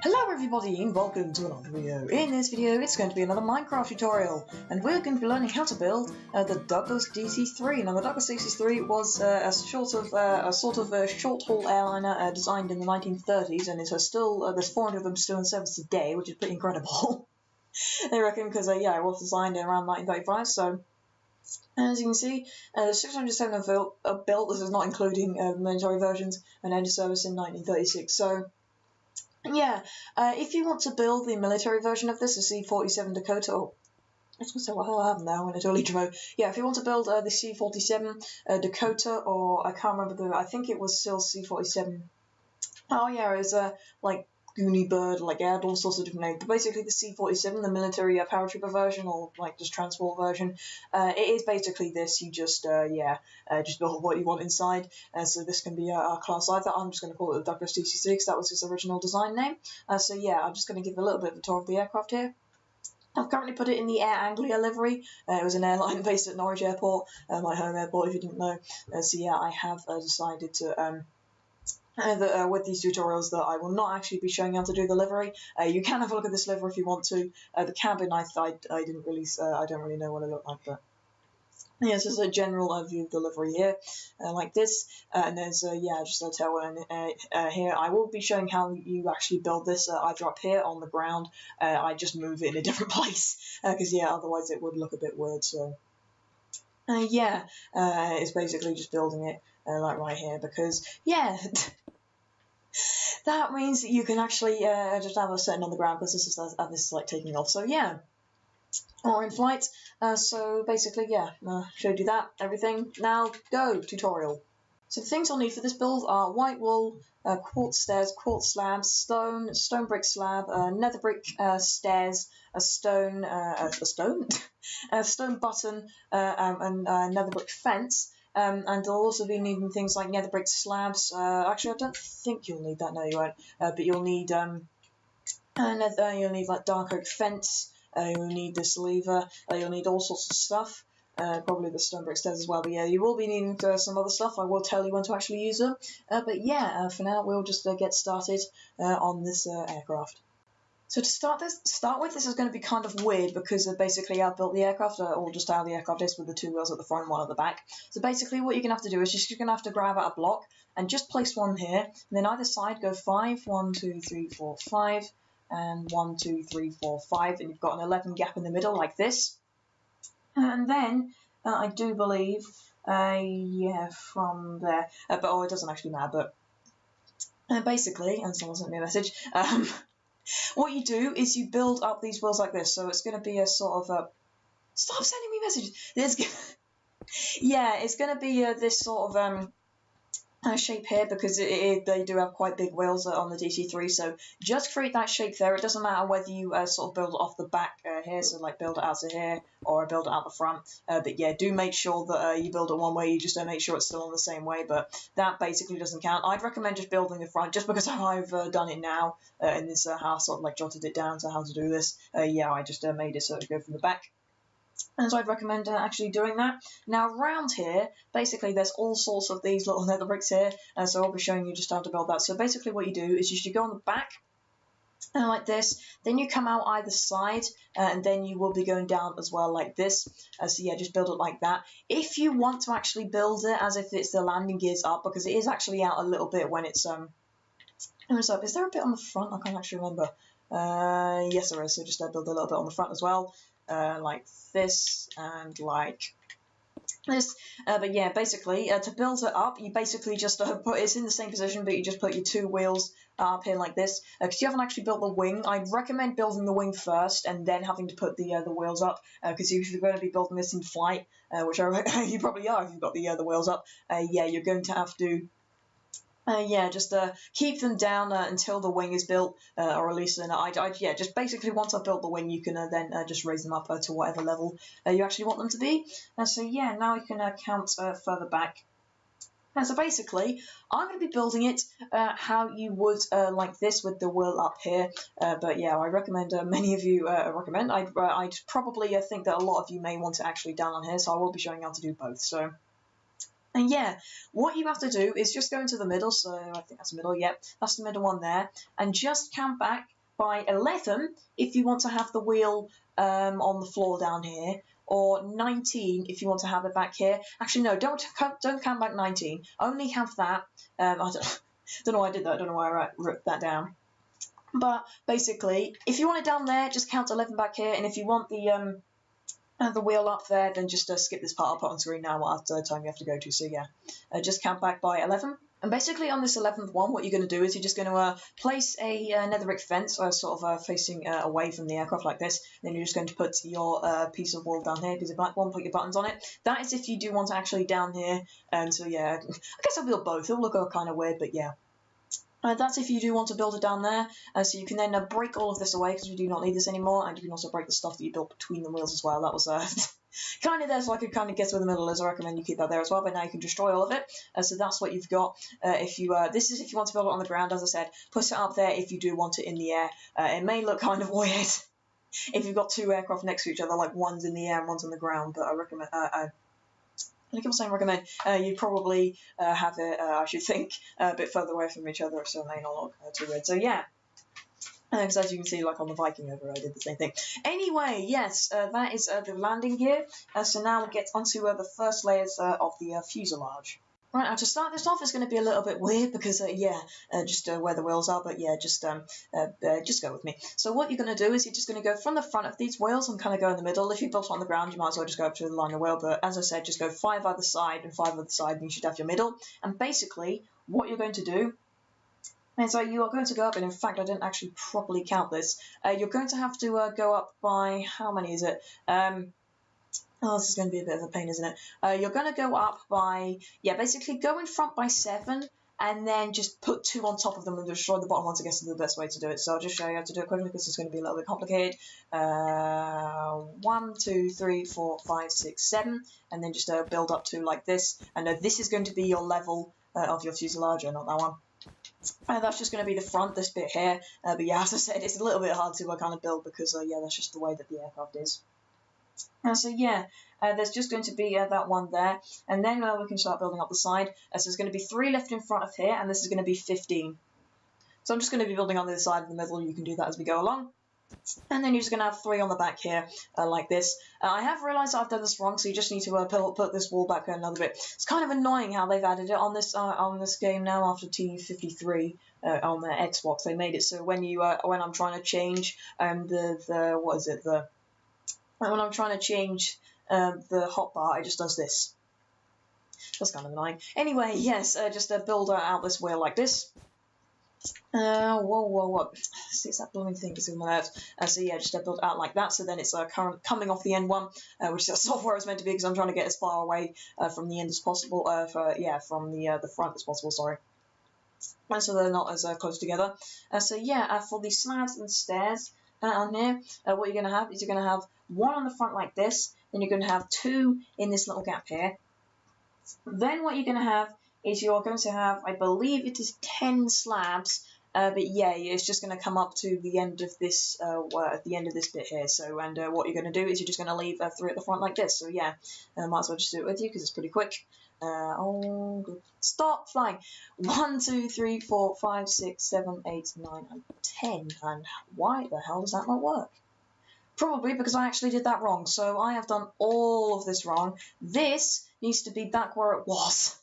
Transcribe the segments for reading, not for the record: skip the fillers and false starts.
Hello everybody and welcome to another video. In this video it's going to be another Minecraft tutorial and we're going to be learning how to build the Douglas DC-3. Now the Douglas DC-3 was a sort of short-haul airliner designed in the 1930s, and it's still, there's 400 of them still in service today, which is pretty incredible. They reckon, because yeah, it was designed around 1935, so as you can see, 607 are built. This is not including military versions, and entered service in 1936, so yeah, if you want to build the military version of this, the C-47 Dakota, I was going to say, what the hell happened now when I totally drove. Yeah, if you want to build the C-47 Dakota, or I can't remember I think it was still C-47. Oh yeah, it was like Goonie Bird, like it had all sorts of different names. But basically the C-47, the military paratrooper version, or like just transport version, it is basically this. You just, just build what you want inside. So this can be our class either. I'm just going to call it the Douglas DC-3 because that was its original design name. So yeah, I'm just going to give a little bit of a tour of the aircraft here. I've currently put it in the Air Anglia livery. It was an airline based at Norwich Airport, my home airport if you didn't know. So yeah, I have decided to with these tutorials that I will not actually be showing you how to do the livery. You can have a look at this livery if you want to. The cabin, I didn't really, I don't really know what it looked like, but yeah, it's just a general view of the livery here, like this. And there's just a tail here. I will be showing how you actually build this either up here on the ground. I just move it in a different place because yeah, otherwise it would look a bit weird. So. It's basically just building it like right here because, yeah, that means that you can actually just have a setting on the ground because this is like taking off. So yeah, or in flight. So basically, yeah, showed you that, everything. Now go, tutorial. So the things I'll need for this build are white wool, quartz stairs, quartz slabs, stone brick slab, nether brick stairs, a stone button, and nether brick fence. And they'll also be needing things like nether brick slabs. Actually, I don't think you'll need that. No, you won't. But you'll need you'll need like dark oak fence. You'll need this lever. You'll need all sorts of stuff. Probably the stone brick stairs as well, but yeah, you will be needing some other stuff. I will tell you when to actually use them. But yeah, for now, we'll just get started on this aircraft. So to start with, this is going to be kind of weird because basically I built the aircraft, or just how the aircraft is with the two wheels at the front and one at the back. So basically what you're going to have to do is you're going to have to grab out a block and just place one here, and then either side go 5, 1, 2, 3, 4, 5, and 1, 2, 3, 4, 5, and you've got an 11 gap in the middle like this. And then, I do believe, from there, but it doesn't actually matter, but basically, and someone sent me a message, what you do is you build up these wheels like this, so it's going to be a sort of a, stop sending me messages, it's going to be this sort of, shape here because they do have quite big wheels on the DC-3, so just create that shape there. It doesn't matter whether you sort of build it off the back here, so like build it out to here, or build it out the front, but yeah, do make sure that you build it one way. You just don't make sure it's still in the same way, but that basically doesn't count. I'd recommend just building the front, just because I've done it now in this how I sort of like jotted it down to how to do this. I just made it so it would go from the back. And so I'd recommend actually doing that. Now around here, basically there's all sorts of these little nether bricks here, so I'll be showing you just how to build that. So basically what you do is you should go on the back, like this, then you come out either side, and then you will be going down as well like this. So yeah, just build it like that. If you want to actually build it as if it's the landing gears up, because it is actually out a little bit when it's up. Is there a bit on the front? I can't actually remember. Yes there is, so just build a little bit on the front as well. Like this and like this, but yeah, basically to build it up, you basically just it's in the same position, but you just put your two wheels up here like this. Because you haven't actually built the wing, I'd recommend building the wing first and then having to put the wheels up. Because if you're going to be building this in flight, which you probably are if you've got the wheels up, you're going to have to. Just keep them down until the wing is built, or at least just basically once I've built the wing, you can then just raise them up to whatever level you actually want them to be. So yeah, now you can count further back. So basically, I'm going to be building it how you would like this with the wheel up here. But yeah, I recommend many of you recommend. I'd probably think that a lot of you may want it actually down on here, so I will be showing you how to do both. So. And yeah, what you have to do is just go into the middle, so I think that's the middle, yep, that's the middle one there, and just count back by 11 if you want to have the wheel on the floor down here, or 19 if you want to have it back here. Actually, no, don't count back 19, only have that, I don't know why I did that, I don't know why I wrote that down. But basically, if you want it down there, just count 11 back here, and if you want the wheel up there, then just skip this part. I'll put on screen now what time you have to go to. So yeah, just count back by 11. And basically on this 11th one, what you're going to do is you're just going to place a netherrack fence sort of facing away from the aircraft like this. Then you're just going to put your piece of wool down here, piece of black one, put your buttons on it. That is if you do want to actually down here. And so yeah, I guess I'll build both. It'll look kind of weird, but yeah. That's if you do want to build it down there, so you can then break all of this away because we do not need this anymore, and you can also break the stuff that you built between the wheels as well. That was kind of there so I could kind of guess where the middle is. I recommend you keep that there as well, but now you can destroy all of it. So that's what you've got. If you this is if you want to build it on the ground, as I said, put it up there if you do want it in the air. It may look kind of weird if you've got two aircraft next to each other, like one's in the air and one's on the ground, but I recommend... I keep saying recommend. You probably have it, I should think, a bit further away from each other, so it may not look too weird. So yeah, because as you can see, like on the Viking over, I did the same thing. Anyway, yes, that is the landing gear. So now we'll get onto the first layers of the fuselage. Right, now to start this off, it's going to be a little bit weird because, just where the wheels are, but yeah, just go with me. So what you're going to do is you're just going to go from the front of these wheels and kind of go in the middle. If you built it on the ground, you might as well just go up to the line of wheel, but as I said, just go 5 either side and 5 either side, and you should have your middle. And basically, what you're going to do is you are going to go up, and in fact, I didn't actually properly count this. You're going to have to go up by, how many is it? Oh, this is going to be a bit of a pain, isn't it? You're going to go up by, basically go in front by 7, and then just put 2 on top of them and destroy the bottom ones, I guess is the best way to do it. So I'll just show you how to do it quickly because it's going to be a little bit complicated. 1, 2, 3, 4, 5, 6, 7, and then just build up to like this. And this is going to be your level of your fuselage, not that one. That's just going to be the front, this bit here. But yeah, as I said, it's a little bit hard to kind of build because, that's just the way that the aircraft is. So yeah, there's just going to be that one there, and then we can start building up the side. So there's going to be 3 left in front of here, and this is going to be 15. So I'm just going to be building on the side of the middle. You can do that as we go along. And then you're just going to have 3 on the back here, like this. I have realised I've done this wrong, so you just need to put this wall back another bit. It's kind of annoying how they've added it on this game now after T53 on the Xbox. They made it so when you when I'm trying to change when I'm trying to change the hotbar, it just does this. That's kind of annoying. Anyway, yes, just build out this wheel like this. Whoa. See, it's that blooming thing is in my nerves. So yeah, just build out like that. So then it's coming off the end one, which is sort of where it's meant to be because I'm trying to get as far away from the end as possible. From the front as possible. Sorry. And so they're not as close together. So yeah, for the slabs and stairs on here, what you're going to have is you're going to have 1 on the front like this, then you're going to have 2 in this little gap here. Then what you're going to have is you're going to have, I believe it is 10 slabs, but yeah, it's just going to come up to the end of this, bit here. So, and what you're going to do is you're just going to leave 3 at the front like this. So yeah, might as well just do it with you because it's pretty quick. Good. Stop flying. 1, 2, 3, 4, 5, 6, 7, 8, 9, and 10. And why the hell does that not work? Probably because I actually did that wrong. So I have done all of this wrong. This needs to be back where it was.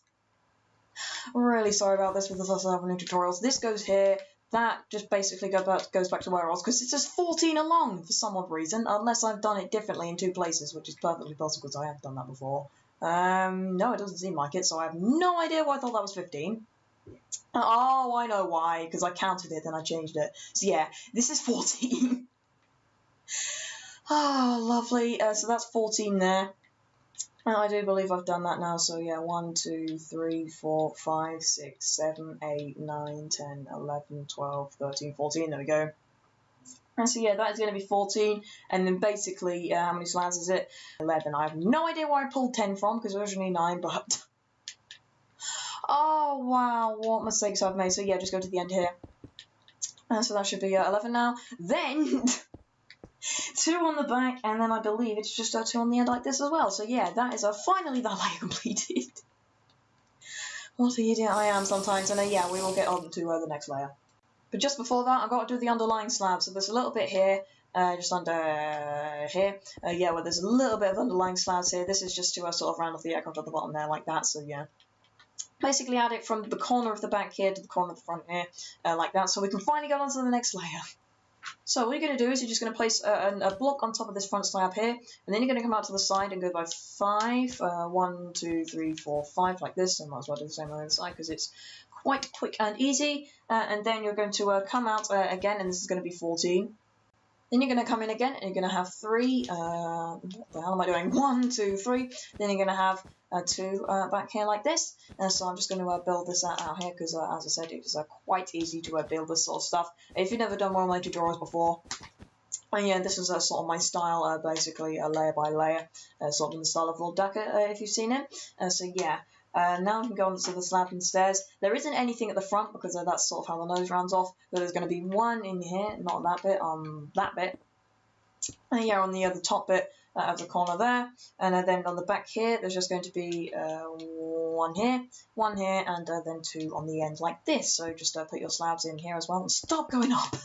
I'm really sorry about this with the first level new tutorials. This goes here. That just basically goes back to where it was because it says 14 along for some odd reason, unless I've done it differently in 2 places, which is perfectly possible because I have done that before. No, it doesn't seem like it, so I have no idea why I thought that was 15. Oh, I know why, because I counted it and I changed it. So yeah, this is 14. Oh, lovely. So that's 14 there. I do believe I've done that now, so yeah, 1, 2, 3, 4, 5, 6, 7, 8, 9, 10, 11, 12, 13, 14, there we go. And so yeah, that is going to be 14, and then basically, how many slabs is it? 11. I have no idea where I pulled 10 from, because originally 9, but... Oh, wow, what mistakes I've made. So yeah, just go to the end here. And so that should be 11 now. Then... 2 on the back, and then I believe it's just 2 on the end like this as well. So yeah, that is finally that layer completed. What an idiot I am sometimes, and yeah, we will get on to the next layer. But just before that, I've got to do the underlying slab. So there's a little bit here, just under here. Yeah, well, there's a little bit of underlying slabs here. This is just to sort of round off the aircraft at the bottom there, like that. So yeah, basically add it from the corner of the back here to the corner of the front here, like that. So we can finally go on to the next layer. So what you're going to do is you're just going to place a block on top of this front slab here, and then you're going to come out to the side and go by 5, 1, 2, 3, 4, 5, like this. So I might as well do the same on the other side because it's quite quick and easy. And then you're going to come out again, and this is going to be 14. Then you're going to come in again, and you're going to have 3. What the hell am I doing? 1, 2, 3. Then you're going to have 2 back here like this. So I'm just going to build this out here because, as I said, it is quite easy to build this sort of stuff. If you've never done one of my tutorials before, and yeah, this is sort of my style, basically layer by layer, sort of in the style of Lord Decker, if you've seen it. So yeah. Now we can go on to the slab and stairs. There isn't anything at the front because that's sort of how the nose rounds off. But there's going to be one in here, not that bit, on that bit. And yeah, on the other top bit of the corner there. And then on the back here, there's just going to be one here, and then 2 on the end like this. So just put your slabs in here as well and stop going up.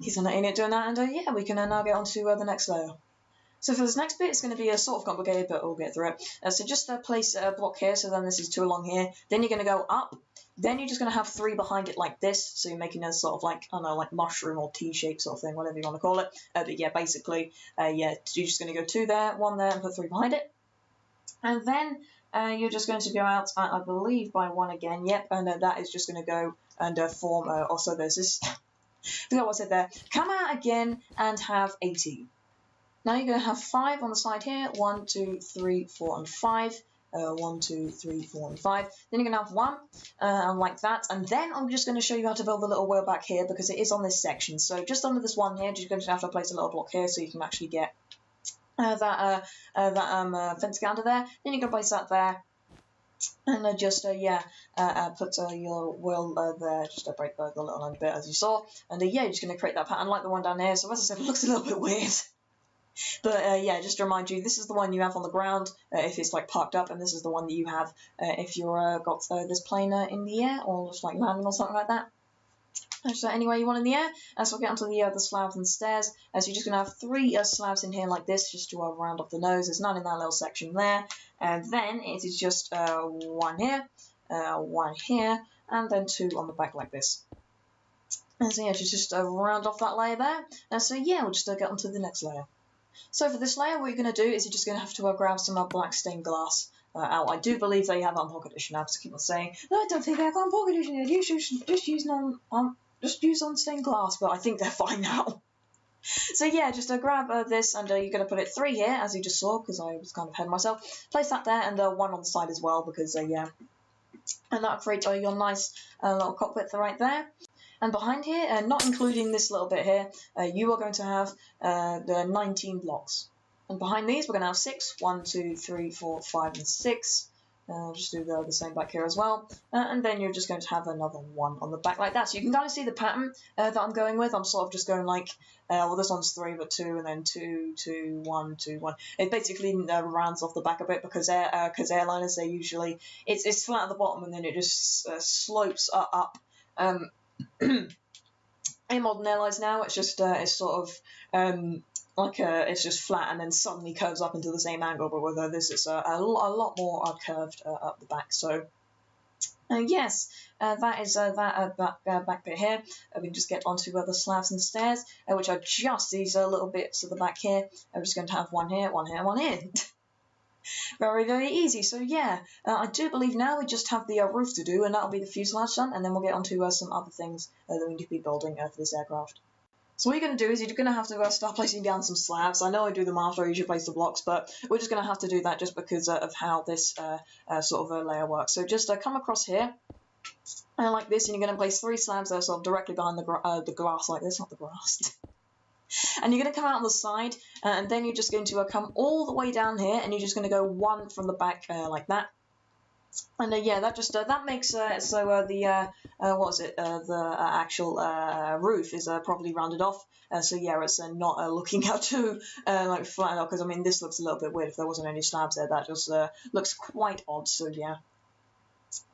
He's not in it doing that, and yeah, we can now get on to the next layer. So for this next bit, it's going to be sort of complicated, but we'll get through it. So just place a block here, so then this is 2 along here. Then you're going to go up. Then you're just going to have 3 behind it like this. So you're making a sort of like, I don't know, like mushroom or T-shape sort of thing, whatever you want to call it. But yeah, basically, yeah, you're just going to go 2 there, 1 there, and put 3 behind it. And then you're just going to go out, I believe, by 1 again. Yep, and that is just going to go and form, also there's this, I forgot what I said there. Come out again and have 18. Now you're going to have 5 on the side here, 1, 2, 3, 4, and 5. 1, 2, 3, 4, and 5. Then you're going to have 1, like that. And then I'm just going to show you how to build the little wheel back here because it is on this section. So just under this one here, you're going to have to place a little block here so you can actually get that fence under there. Then you're going to place that there. And just, yeah, put your wheel there, just break the little end bit as you saw. And yeah, you're just going to create that pattern like the one down here. So as I said, it looks a little bit weird. But yeah, just to remind you, this is the one you have on the ground if it's like parked up, and this is the one that you have if you're got this plane in the air or just like landing or something like that. So anyway you want in the air. So we'll get onto the slabs and stairs. So you're just going to have 3 slabs in here like this, just to round off the nose. There's none in that little section there. And then it is just 1 here, 1 here, and then 2 on the back like this. And so yeah, just round off that layer there. And so yeah, we'll just get onto the next layer. So for this layer, what you're going to do is you're just going to have to grab some black stained glass out. I do believe they have it on Pocket Edition. I have to keep on saying, no, I don't think they have it on Pocket Edition. Just use on stained glass, but I think they're fine now. So yeah, just grab this, and you're going to put it 3 here, as you just saw, because I was kind of ahead of myself. Place that there, and 1 on the side as well, because yeah, and that'll create your nice little cockpit right there. And behind here, not including this little bit here, you are going to have the 19 blocks. And behind these, we're going to have 6. 1, 2, 3, 4, 5, and 6. Just do the same back here as well. And then you're just going to have another 1 on the back like that. So you can kind of see the pattern that I'm going with. I'm sort of just going like, well, this one's 3, but 2, and then 2, 2, 1, 2, 1. It basically rounds off the back a bit because airliners, they usually, it's flat at the bottom and then it just slopes up. In modern airlines now, it's just it's sort of like it's just flat and then suddenly curves up into the same angle. But with this, it's a lot more curved up the back. So yes, that is that back bit here. We can just get onto the slabs and stairs, which are just these little bits at the back here. I'm just going to have 1 here, 1 here, 1 here. Very, very easy. So yeah, I do believe now we just have the roof to do, and that'll be the fuselage done, and then we'll get onto some other things that we need to be building for this aircraft. So what you're going to do is you're going to have to start placing down some slabs. I know I do them after I usually place the blocks, but we're just going to have to do that just because of how this sort of layer works. So just come across here, like this, and you're going to place 3 slabs that are sort of directly behind the glass like this, not the grass. And you're going to come out on the side, and then you're just going to come all the way down here, and you're just going to go 1 from the back like that. And yeah, that just that makes so the what is it? The actual roof is properly rounded off. So yeah, it's not looking out too like flat out, because I mean this looks a little bit weird if there wasn't any slabs there. That just looks quite odd. So yeah.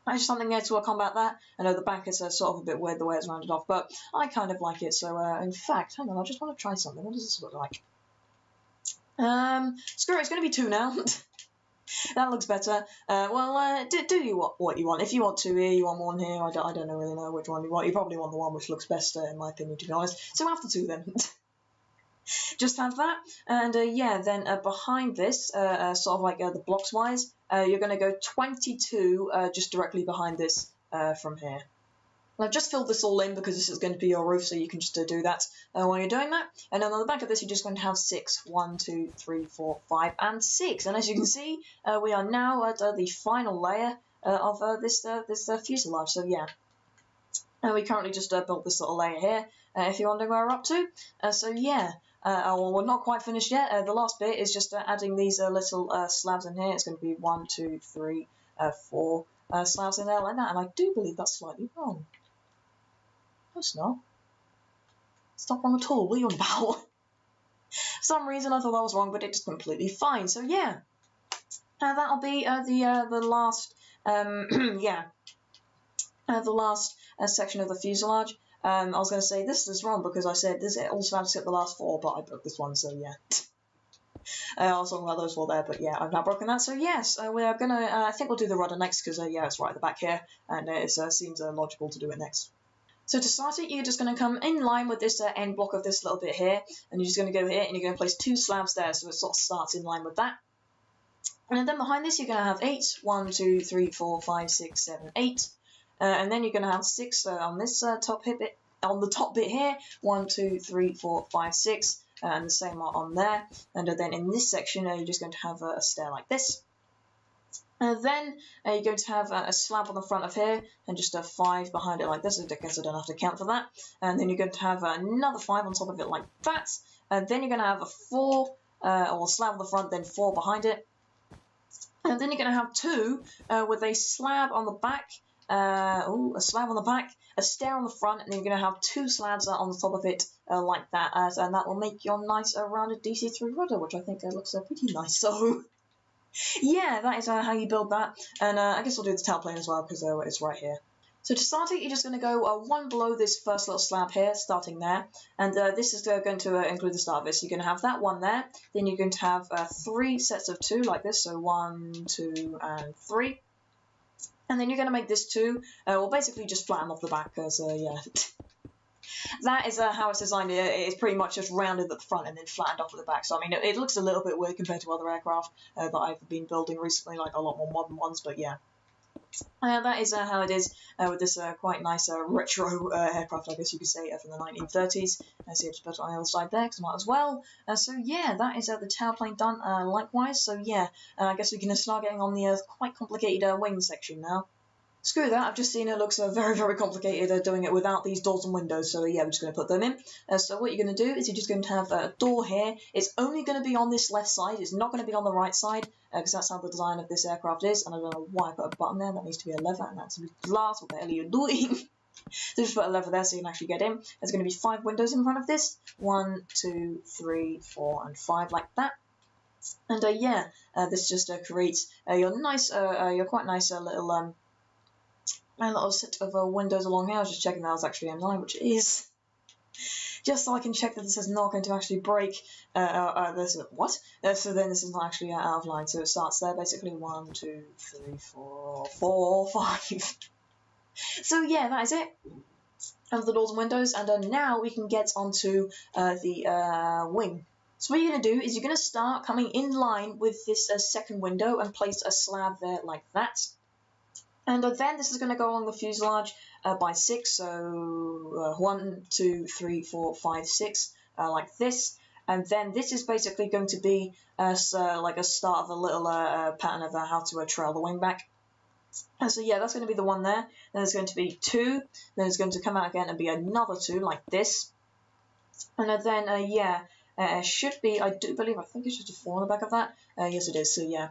Just something there to combat that. I know the back is sort of a bit weird the way it's rounded off, but I kind of like it. So, in fact, hang on, I just want to try something. What does this look like? Screw it, it's going to be 2 now. That looks better. Do you what you want? If you want 2 here, you want 1 here. I don't really know which one you want. You probably want the one which looks best, in my opinion, to be honest. So after 2 then. Just have that, and then behind this, sort of like the blocks wise, you're going to go 22 just directly behind this from here. And I've just filled this all in because this is going to be your roof, so you can just do that while you're doing that. And then on the back of this, you're just going to have 6. 1, 2, 3, 4, 5, and 6. And as you can see, we are now at the final layer of this fuselage. So yeah, we currently just built this little layer here. If you're wondering where we're up to, so yeah. Well, we're not quite finished yet. The last bit is just adding these little slabs in here. It's going to be 1, 2, 3, 4 slabs in there like that. And I do believe that's slightly wrong. No, it's not. It's not wrong at all. What are you on about? For some reason I thought that was wrong, but it's completely fine. So yeah, that'll be the last the last section of the fuselage. I was going to say this is wrong because I said this also has to hit the last 4, but I broke this one, so yeah. I was talking about those 4 there, but yeah, I've now broken that. So yes, we are going to, I think we'll do the rudder next because yeah, it's right at the back here, and it seems logical to do it next. So to start it, you're just going to come in line with this end block of this little bit here, and you're just going to go here and you're going to place 2 slabs there, so it sort of starts in line with that. And then behind this, you're going to have 8. 1, 2, 3, 4, 5, 6, 7, 8. And then you're going to have 6 on this top bit, on the top bit here. 1, 2, 3, 4, 5, 6, and the same on there. And then in this section, you're just going to have a stair like this. And then you're going to have a slab on the front of here, and just a 5 behind it like this. I guess I don't have to count for that. And then you're going to have another 5 on top of it like that. And then you're going to have a 4, or a slab on the front, then 4 behind it. And then you're going to have 2 with a slab on the back. A slab on the back, a stair on the front, and then you're going to have 2 slabs on the top of it like that, and that will make your nice rounded DC-3 rudder, which I think looks pretty nice. So yeah, that is how you build that, and I guess I'll do the tailplane as well because it's right here. So to start it, you're just going to go 1 below this first little slab here, starting there, and this is going to include the start of it. So you're going to have that 1 there, then you're going to have 3 sets of 2 like this, so 1, 2, and 3. And then you're going to make this 2, well basically just flatten off the back, because yeah. That is how it's designed. It's pretty much just rounded at the front and then flattened off at the back. So I mean, it looks a little bit weird compared to other aircraft that I've been building recently, like a lot more modern ones, but yeah. That is how it is with this quite nice retro aircraft, I guess you could say, from the 1930s. So you just put it on the other side there, because I might as well. So yeah, that is the tailplane done likewise. So yeah, I guess we can start getting on the quite complicated wing section now. Screw that, I've just seen it looks very, very complicated doing it without these doors and windows, so yeah, we're just going to put them in. So what you're going to do is you're just going to have a door here. It's only going to be on this left side, it's not going to be on the right side, because that's how the design of this aircraft is, and I don't know why I put a button there. That needs to be a lever, and that's glass. What the hell are you doing? So just put a lever there so you can actually get in. There's going to be 5 windows in front of this. 1, 2, 3, 4, and 5 like that. And yeah, this just creates your nice, your quite nice little set of windows along here. I was just checking that was actually in line, which it is. Just so I can check that this is not going to actually break. What? So then this is not actually out of line. So it starts there basically. 1, 2, 3, 4, 5. So yeah, that is it. Of the doors and windows, and now we can get onto the wing. So what you're going to do is you're going to start coming in line with this second window and place a slab there like that. And then this is going to go along the fuselage by 6, so 1, 2, 3, 4, 5, 6, like this. And then this is basically going to be like a start of a little pattern of how to trail the wing back. So yeah, that's going to be the one there. Then there's going to be 2. Then it's going to come out again and be another 2 like this. And then yeah, it should be, I think it's just a 4 on the back of that. Yes it is, so yeah.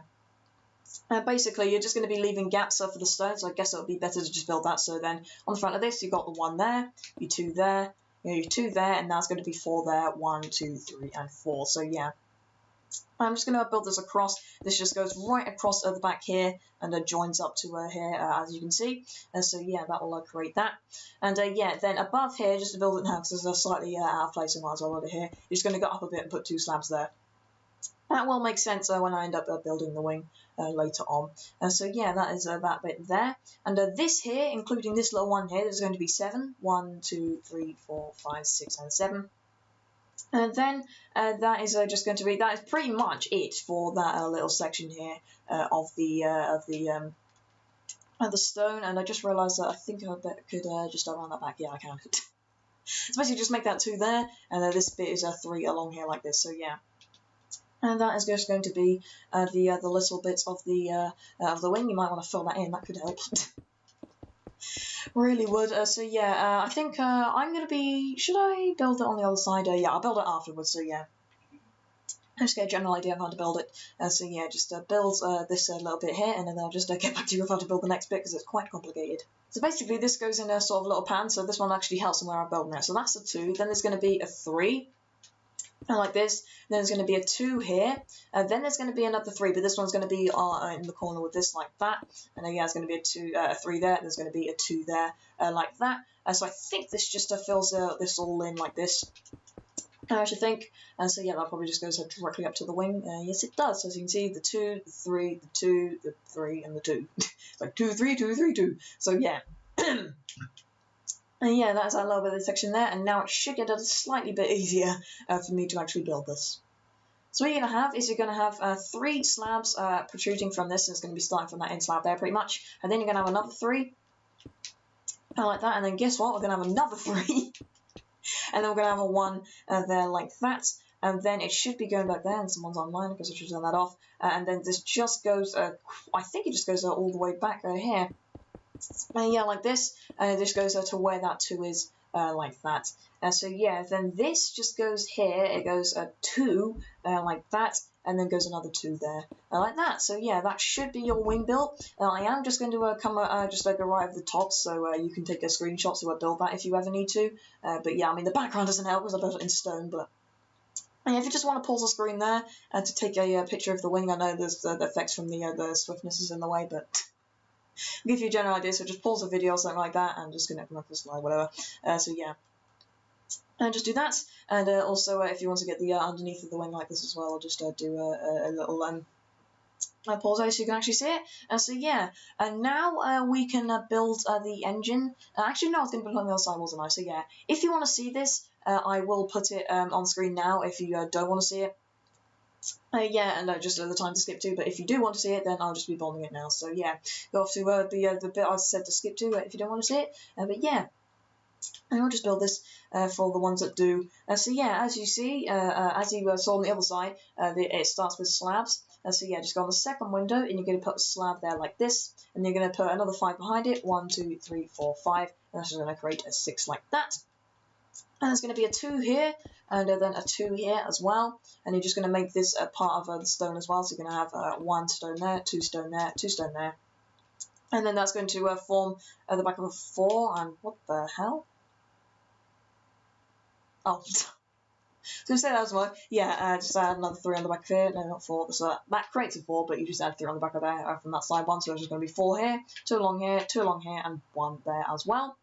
Basically, you're just going to be leaving gaps for the stone, so I guess it would be better to just build that. So then, on the front of this, you've got the 1 there, your 2 there, your 2 there, and now it's going to be 4 there, 1, 2, 3, and 4. So yeah. I'm just going to build this across. This just goes right across the back here and joins up to here, as you can see. So yeah, that will create that. And yeah, then above here, just to build it now, because it's slightly out of place, I might as well build it here. You're just going to go up a bit and put 2 slabs there. That will make sense when I end up building the wing later on. So yeah, that is that bit there. And this here, including this little one here, there's going to be 7. 1, 2, 3, 4, 5, 6, and 7. And then that is just going to be, that is pretty much it for that little section here of the stone. And I just realised that I think I could just around that back. Yeah, I can. So basically just make that 2 there, and this bit is 3 along here like this. So yeah. And that is just going to be the little bits of the wing. You might want to fill that in. That could help. Really would. So yeah, I think I'm going to be... Should I build it on the other side? Yeah, I'll build it afterwards, so yeah. I just get a general idea of how to build it. So yeah, just build this little bit here, and then I'll just get back to you with how to build the next bit, because it's quite complicated. So basically this goes in a sort of little pan, so this one actually helps in where I'm building it. So that's a 2, then there's going to be a 3. Like this, then there's going to be a 2 here, then there's going to be another 3, but this one's going to be in the corner with this like that, and then yeah, there's going to be a 3 there, there's going to be a 2 there, like that. So I think this just fills this all in like this, I should think. So yeah, that probably just goes directly up to the wing. Yes, it does. So as you can see, the 2, the 3, the 2, the 3, and the 2. It's like 2, 3, 2, 3, 2. So yeah. And yeah, that's a little bit of the section there, and now it should get a slightly bit easier for me to actually build this. So what you're going to have is you're going to have 3 slabs protruding from this, and it's going to be starting from that end slab there pretty much, and then you're going to have another 3, like that, and then guess what, we're going to have another 3, and then we're going to have a 1 there like that, and then it should be going back there, and someone's online because I should turn that off, and then this just goes, I think it just goes all the way back here. Yeah, like this, this goes to where that 2 is, like that. So yeah, then this just goes here, it goes 2, like that, and then goes another 2 there, like that. So yeah, that should be your wing built. I am just going to come just go right over the top, so you can take a screenshot to build that if you ever need to. But yeah, I mean the background doesn't help because I built it in stone, but yeah, if you just want to pause the screen there to take a picture of the wing, I know there's the effects from the swiftness is in the way, but I'll give you a general idea, so just pause the video or something like that and just connect them up to the slide, whatever. So yeah, and just do that. And also, if you want to get the underneath of the wing like this as well, I'll just do a little pause there so you can actually see it. So yeah, and now we can build the engine. Actually, no, I was going to put it on the other side, wasn't I? So yeah, if you want to see this, I will put it on screen now if you don't want to see it. Yeah, and just the time to skip to, but if you do want to see it, then I'll just be bombing it now. So yeah, go off to the bit I said to skip to if you don't want to see it. But yeah, and I'll just build this for the ones that do. So yeah, as you see, as you saw on the other side, it starts with slabs. So yeah, just go on the second window, and you're going to put a slab there like this, and you're going to put another 5 behind it. 1, 2, 3, 4, 5, and that's going to create a 6 like that. And there's going to be a 2 here, and then a 2 here as well. And you're just going to make this a part of the stone as well. So you're going to have 1 stone there, 2 stone there, 2 stone there. And then that's going to form the back of a 4. And what the hell? Oh, so say that as well. Yeah, just add another 3 on the back of here. No, not 4. So that creates a 4, but you just add 3 on the back of there from that side one. So there's just going to be 4 here, 2 along here, 2 along here, and 1 there as well.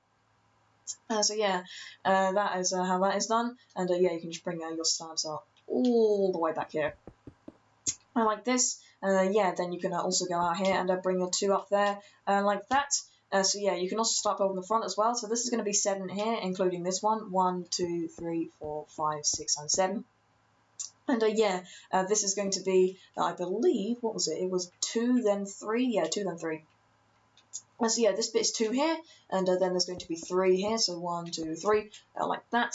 So yeah, that is how that is done, and yeah, you can just bring your slabs up all the way back here, like this. Yeah, then you can also go out here and bring your 2 up there, like that. So yeah, you can also start building the front as well. So this is going to be 7 here, including this one. 1, 2, 3, 4, 5, 6, and 7. And yeah, this is going to be, I believe, what was it? It was 2, then 3. Yeah, 2, then 3. So yeah, this bit is 2 here, and then there's going to be 3 here, so 1, 2, 3, like that.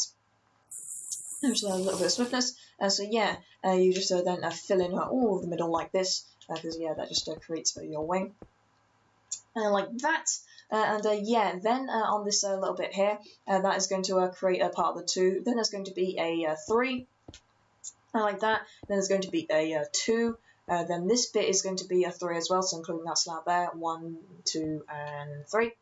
Just a little bit of swiftness. So yeah, you just then fill in all of the middle like this, because yeah, that just creates your wing. Like that. And yeah, then on this little bit here, that is going to create a part of the 2. Then there's going to be a 3, like that. Then there's going to be a 2. Then this bit is going to be a 3 as well, so including that slab there, 1, 2, and 3.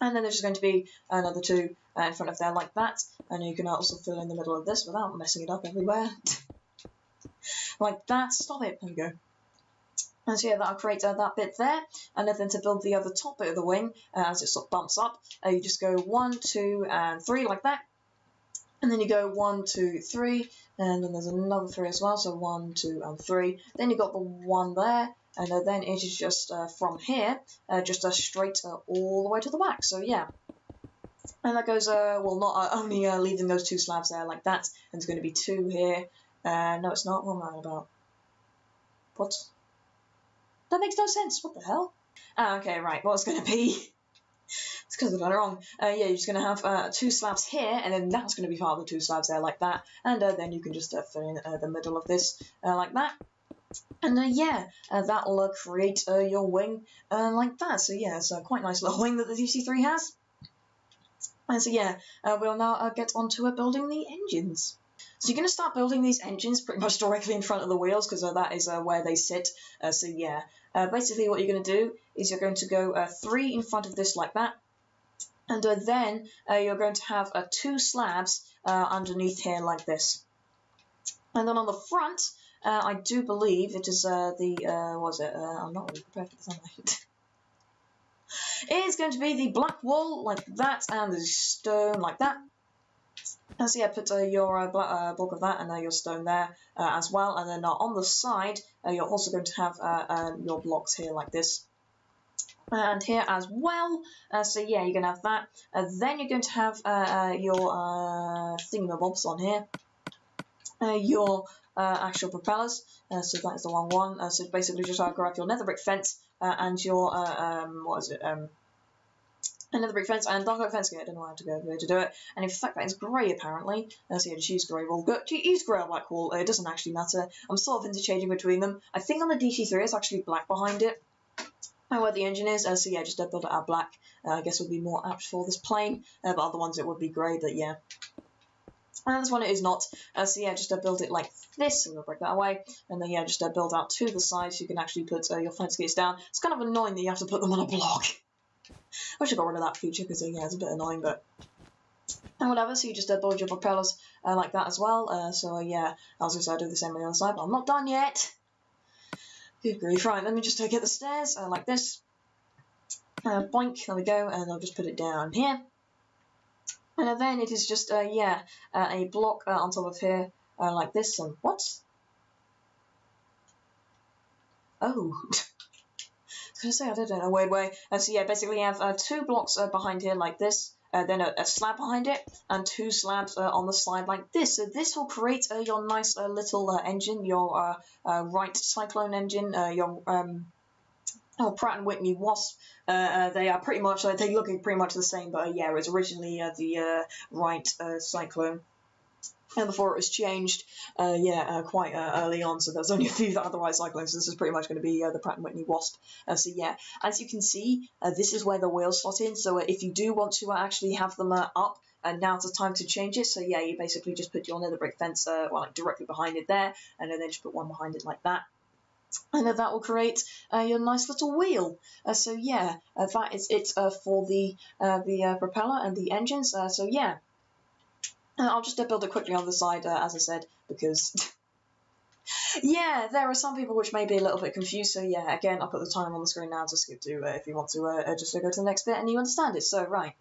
And then there's just going to be another 2 in front of there like that. And you can also fill in the middle of this without messing it up everywhere. like that. Stop it. There we go. And so yeah, that'll create that bit there, and then to build the other top bit of the wing, as it sort of bumps up, you just go 1, 2, and 3 like that, and then you go 1, 2, 3, and then there's another 3 as well, so 1, 2, and 3. Then you got the 1 there, and then it is just from here, just straight all the way to the back. So yeah. And that goes, well, not only leaving those 2 slabs there like that, and there's going to be 2 here. No, it's not. What am I about? What? That makes no sense. What the hell? Okay, right. Well, it's going to be... it's because I've done it wrong. Yeah, you're just going to have 2 slabs here, and then that's going to be part of the 2 slabs there like that. And then you can just fill in the middle of this like that. And yeah, that'll create your wing like that. So yeah, it's a quite nice little wing that the DC-3 has. And so yeah, we'll now get on to building the engines. So you're going to start building these engines pretty much directly in front of the wheels, because that is where they sit. So yeah, basically what you're going to do is you're going to go 3 in front of this like that. And then you're going to have 2 slabs underneath here like this. And then on the front, I do believe it is what was it? I'm not really prepared for this, am I? It is going to be the black wall like that, and the stone like that. And so yeah, put your block of that and your stone there as well. And then on the side, you're also going to have your blocks here like this. And here as well. So yeah, you're going to have that. Then you're going to have your thingamabobs on here. Your actual propellers. So that is the wrong one. So basically just grab your nether brick fence and your, what is it? Another brick fence and dark oak fence gate. I don't know how to go to do it. And in fact, that is grey apparently. So yeah, just use grey wool. Use grey or black wool. It doesn't actually matter. I'm sort of interchanging between them. I think on the DC-3 it's actually black behind it. Where the engine is. So yeah, just build it out black. I guess would be more apt for this plane. But other ones it would be grey. But yeah. And this one it is not. So yeah, just build it like this. So we'll break that away. And then yeah, just build out to the side so you can actually put your fence gates down. It's kind of annoying that you have to put them on a block. I wish I got rid of that feature because yeah, it's a bit annoying, but whatever. So you just build your propellers like that as well. So yeah, I was going to do the same on the other side, but I'm not done yet. Good grief! Right, let me just get the stairs like this. Boink, there we go, and I'll just put it down here. And then it is just yeah, a block on top of here like this. And what? Oh. I was going to say, I did it in a weird way. So yeah, basically you have 2 blocks behind here like this, then a slab behind it, and 2 slabs on the side like this. So this will create your nice little engine, your Wright Cyclone engine, your Pratt & Whitney Wasp. They are pretty much, they look pretty much the same, but yeah, it was originally the Wright Cyclone. And before it was changed, quite early on, so there's only a few that otherwise cyclones, so this is pretty much going to be the Pratt & Whitney Wasp. So yeah, as you can see, this is where the wheels slot in, so if you do want to actually have them up, now's the time to change it. So yeah, you basically just put your nether brick fence like directly behind it there, and then just put one behind it like that. And that will create your nice little wheel. So yeah, that is it for the propeller and the engines. So yeah. I'll just build it quickly on the side, as I said, because, yeah, there are some people which may be a little bit confused, so yeah, again, I'll put the time on the screen now to skip to, if you want to, just go to the next bit and you understand it. So, right,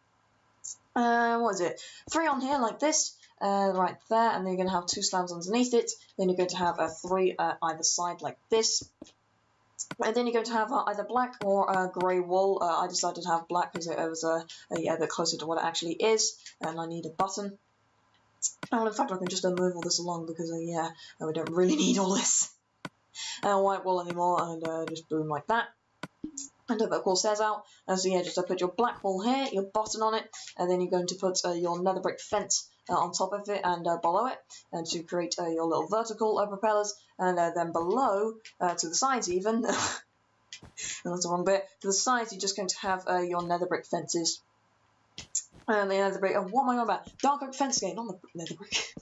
what is it? 3 on here, like this, right there, and then you're going to have 2 slabs underneath it, then you're going to have 3 either side, like this. And then you're going to have either black or grey wool. I decided to have black because it was a bit closer to what it actually is, and I need a button. Well, in fact, I can just move all this along because, yeah, we don't really need all this white wool anymore, and just boom like that. And of course, stairs out. So yeah, just put your black wool here, your button on it, and then you're going to put your nether brick fence on top of it and below it, and to create your little vertical propellers, and then below, to the sides even, that's the wrong bit, to the sides you're just going to have your nether brick fences. And the nether brick, what am I on about? Dark oak fence gate, not the nether brick.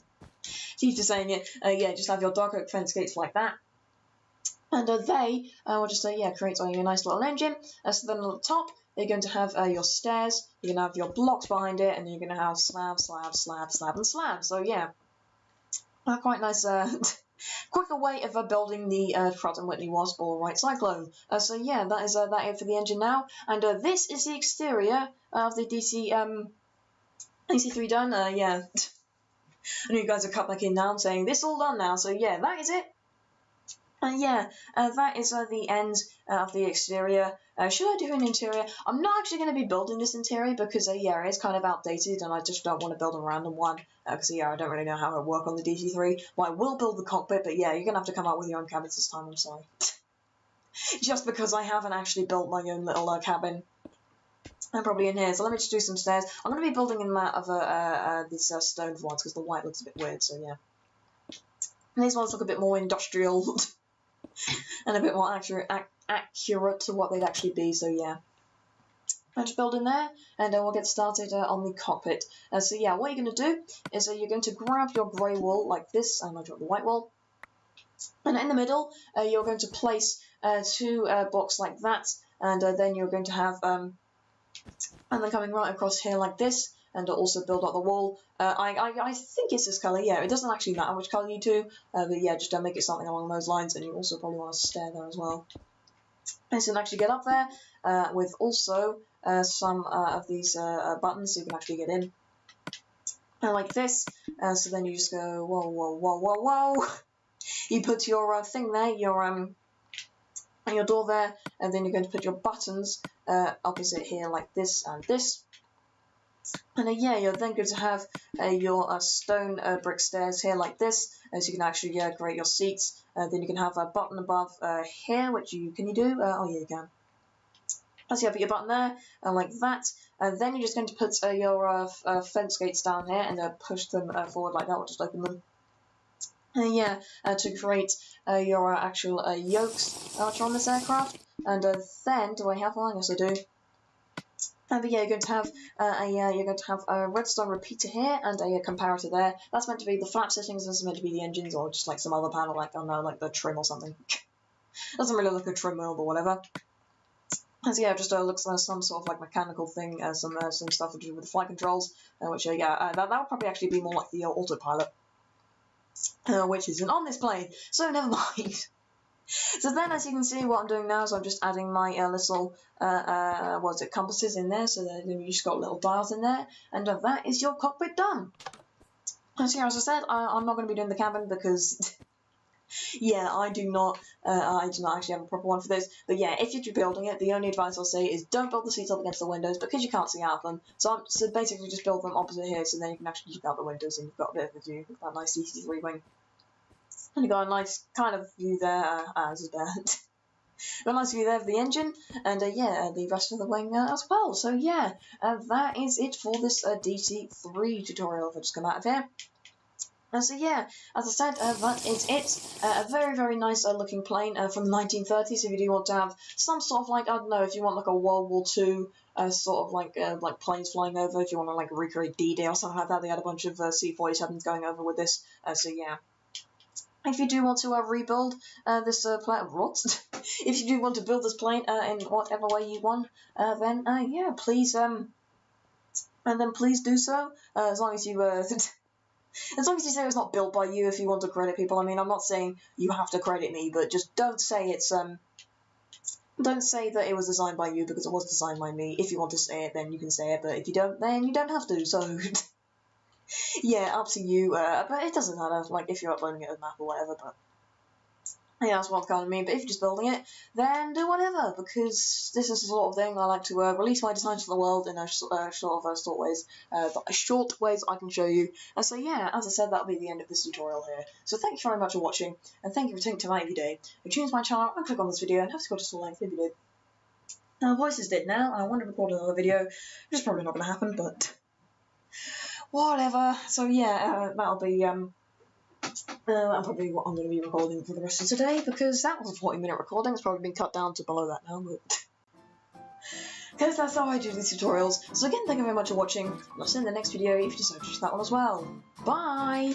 Keep just saying it. Yeah, just have your dark oak fence gates like that. And they will just, create a nice little engine. So then on the top, you're going to have your stairs, you're going to have your blocks behind it, and you're going to have slab, slab, slab, slab, and slab. So yeah, quite nice quicker way of building the Pratt & Whitney Wasp or Wright Cyclone. So yeah, that is that it for the engine now, and this is the exterior of the DC-3 done. Yeah, I know you guys are cut back in now saying this all done now, so yeah, that is it. Yeah, that is the end of the exterior. Should I do an interior? I'm not actually going to be building this interior because, yeah, it's kind of outdated and I just don't want to build a random one because, yeah, I don't really know how it works on the DC-3. Well, I will build the cockpit, but, yeah, you're going to have to come up with your own cabins this time, I'm sorry. Just because I haven't actually built my own little cabin. I'm probably in here, so let me just do some stairs. I'm going to be building in that of these stone ones because the white looks a bit weird, so, yeah. And these ones look a bit more industrial. And a bit more accurate to what they'd actually be, so yeah. I'll just build in there, and we'll get started on the cockpit. So yeah, what you're going to do is you're going to grab your grey wool like this, and I'll drop the white wool. And in the middle, you're going to place two blocks like that, and then you're going to have, and then coming right across here like this, and also build up the wall. I think it's this colour, yeah, it doesn't actually matter which colour you do, but yeah, just don't make it something along those lines, and you also probably want to stair there as well. And so you can actually get up there with also some of these buttons so you can actually get in. Like this, so then you just go, whoa, whoa, whoa, whoa, whoa. You put your thing there, your door there, and then you're going to put your buttons opposite here like this and this. And yeah, you're then going to have your stone brick stairs here like this, so you can actually create your seats. Then you can have a button above here, which can you do? Oh yeah, you can. So yeah, put your button there, like that. Then you're just going to put your fence gates down here and push them forward like that, or just open them. Yeah, to create your actual yokes which are on this aircraft. And then, do I have one? Yes, I do. But yeah, you're going to have a redstone repeater here and a comparator there. That's meant to be the flap settings. This is meant to be the engines, or just like some other panel, like I don't know, like the trim or something. Doesn't really look like a trim wheel, but whatever. And so yeah, it just looks like some sort of like mechanical thing, some stuff to do with the flight controls, which yeah, that would probably actually be more like the autopilot, which isn't on this plane. So never mind. So then, as you can see, what I'm doing now is I'm just adding my little, compasses in there, so that you just got little dials in there, and that is your cockpit done. So yeah, as I said, I'm not going to be doing the cabin because, yeah, I do not actually have a proper one for this. But yeah, if you're building it, the only advice I'll say is don't build the seats up against the windows because you can't see out of them. So basically just build them opposite here, so then you can actually look out the windows and you've got a bit of a view of that nice DC-3 wing. And you've got a nice kind of view there, this is bad. Got a nice view there of the engine, and yeah, the rest of the wing as well. So yeah, that is it for this DC-3 tutorial. If I just come out of here. So yeah, as I said, that is it. A very, very nice looking plane from the 1930s. If you do want to have some sort of like, I don't know, if you want like a World War II sort of like planes flying over, if you want to like recreate D-Day or something like that, they had a bunch of C-47s going over with this. So yeah. If you do want to rebuild this plane, if you do want to build this plane in whatever way you want, then yeah, please and then please do so. As long as you as long as you say it's not built by you. If you want to credit people, I mean, I'm not saying you have to credit me, but just don't say it's don't say that it was designed by you because it was designed by me. If you want to say it, then you can say it, but if you don't, then you don't have to. So. Yeah, up to you, but it doesn't matter, like, if you're uploading it as a map or whatever, but, yeah, that's what I kind of mean, but if you're just building it, then do whatever, because this is the sort of thing I like to release my designs to the world in a short ways I can show you, and so, yeah, as I said, that'll be the end of this tutorial here, so thank you very much for watching, and thank you for taking time out of your day, and tune to my channel, and click on this video, and have to go to full length if you did. Now, Voices did now, and I want to record another video, which is probably not going to happen, but... whatever. So yeah, that'll be probably what I'm going to be recording for the rest of today because that was a 40-minute recording. It's probably been cut down to below that now, but because that's how I do these tutorials. So again, thank you very much for watching. And I'll see you in the next video if you decide to watch that one as well. Bye.